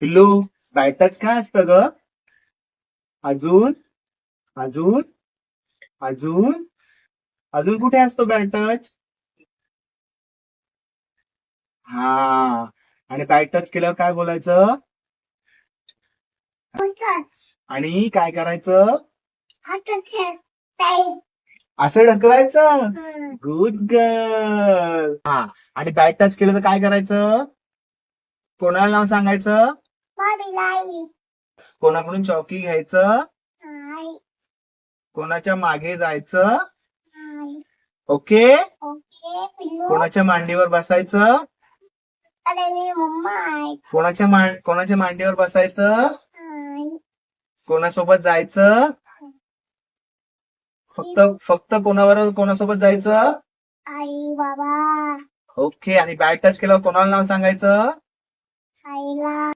पिल्लू, bad touch काय असतं ग? अजून अजून अजून अजून कुठे असतो बॅट टच? हा. आणि बॅट टच केल्यावर काय बोलायचं? आणि काय करायचं? असं ढकलायचं. Good girl. हा. आणि बॅट टच केलं तर काय करायचं? कोणाला नाव सांगायचं? कोणाकडून चौकी घ्यायचं? कोणाच्या मागे जायचं? ओके. कोणाच्या मांडीवर बसायचं? कोणाच्या मांडीवर बसायचं? कोणासोबत जायचं? फक्त कोणासोबत जायचं? आई बाबा. ओके. आणि बॅट टच केल्यावर कोणाला नाव सांगायचं?